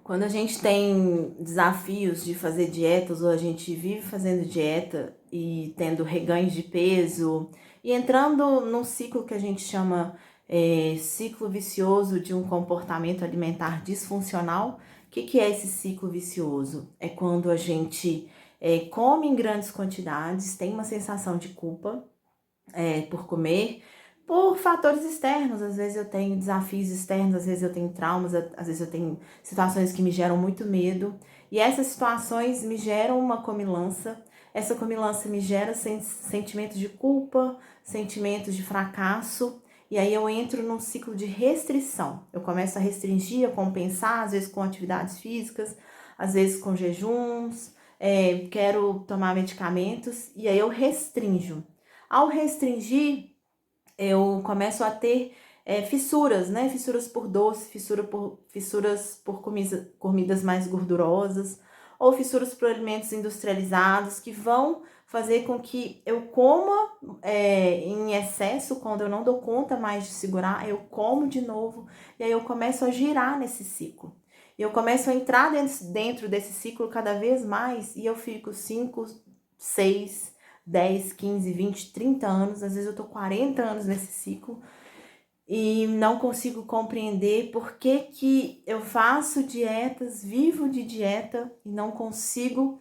Quando a gente tem desafios de fazer dietas ou a gente vive fazendo dieta e tendo reganhos de peso e entrando num ciclo que a gente chama ciclo vicioso de um comportamento alimentar disfuncional. O que é esse ciclo vicioso? É quando a gente come em grandes quantidades, tem uma sensação de culpa por comer, por fatores externos. Às vezes eu tenho desafios externos, às vezes eu tenho traumas, às vezes eu tenho situações que me geram muito medo. E essas situações me geram uma comilança. Essa comilança me gera sentimentos de culpa, sentimentos de fracasso. E aí eu entro num ciclo de restrição. Eu começo a restringir, a compensar, às vezes com atividades físicas, às vezes com jejuns, quero tomar medicamentos, e aí eu restringo. Ao restringir, eu começo a ter fissuras, né? Fissuras por doce, fissuras por comidas mais gordurosas, ou fissuras por alimentos industrializados, que vão fazer com que eu coma em excesso. Quando eu não dou conta mais de segurar, eu como de novo, e aí eu começo a girar nesse ciclo. E eu começo a entrar dentro desse ciclo cada vez mais, e eu fico 5, 6, 10, 15, 20, 30 anos, às vezes eu tô 40 anos nesse ciclo e não consigo compreender por que eu faço dietas, vivo de dieta e não consigo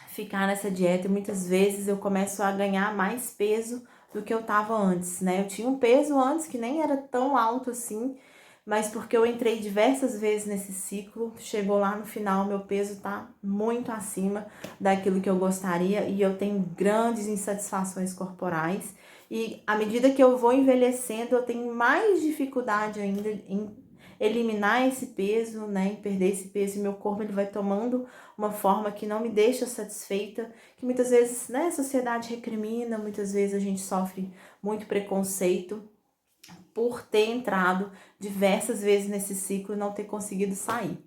ficar nessa dieta. E muitas vezes eu começo a ganhar mais peso do que eu tava antes, né? Eu tinha um peso antes que nem era tão alto assim, mas porque eu entrei diversas vezes nesse ciclo, chegou lá no final, meu peso tá muito acima daquilo que eu gostaria e eu tenho grandes insatisfações corporais. E à medida que eu vou envelhecendo, eu tenho mais dificuldade ainda em eliminar esse peso, né, em perder esse peso, e meu corpo ele vai tomando uma forma que não me deixa satisfeita, que muitas vezes, né, a sociedade recrimina, muitas vezes a gente sofre muito preconceito por ter entrado diversas vezes nesse ciclo e não ter conseguido sair.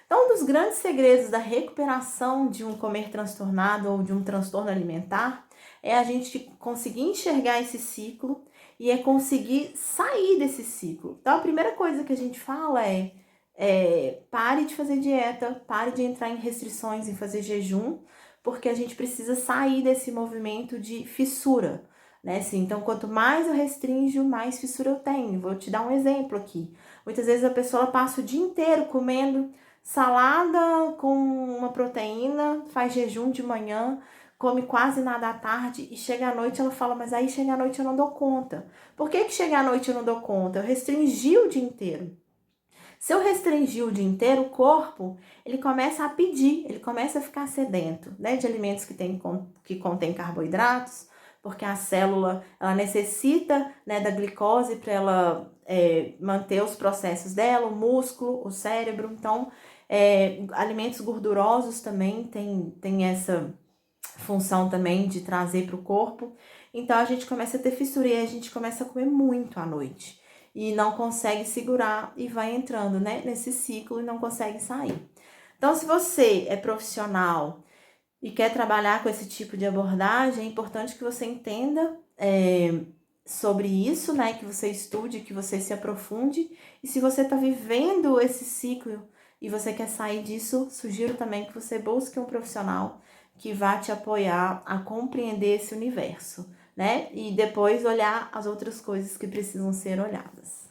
Então, um dos grandes segredos da recuperação de um comer transtornado ou de um transtorno alimentar é a gente conseguir enxergar esse ciclo e é conseguir sair desse ciclo. Então, a primeira coisa que a gente fala pare de fazer dieta, pare de entrar em restrições, em fazer jejum, porque a gente precisa sair desse movimento de fissura, né? Assim, então, quanto mais eu restringo, mais fissura eu tenho. Vou te dar um exemplo aqui. Muitas vezes a pessoa passa o dia inteiro comendo salada com uma proteína, faz jejum de manhã, come quase nada à tarde e chega à noite ela fala, mas aí chega à noite eu não dou conta. Por que chega à noite eu não dou conta? Eu restringi o dia inteiro. Se eu restringir o dia inteiro, o corpo, ele começa a pedir, ele começa a ficar sedento, né, de alimentos que contém carboidratos, porque a célula, ela necessita, né, da glicose para ela manter os processos dela, o músculo, o cérebro. Então, alimentos gordurosos também tem essa função também de trazer para o corpo. Então a gente começa a ter fissura e a gente começa a comer muito à noite e não consegue segurar e vai entrando, né, nesse ciclo e não consegue sair. Então, se você é profissional e quer trabalhar com esse tipo de abordagem, é importante que você entenda sobre isso, né, que você estude, que você se aprofunde. E se você está vivendo esse ciclo e você quer sair disso, sugiro também que você busque um profissional que vá te apoiar a compreender esse universo, né? E depois olhar as outras coisas que precisam ser olhadas.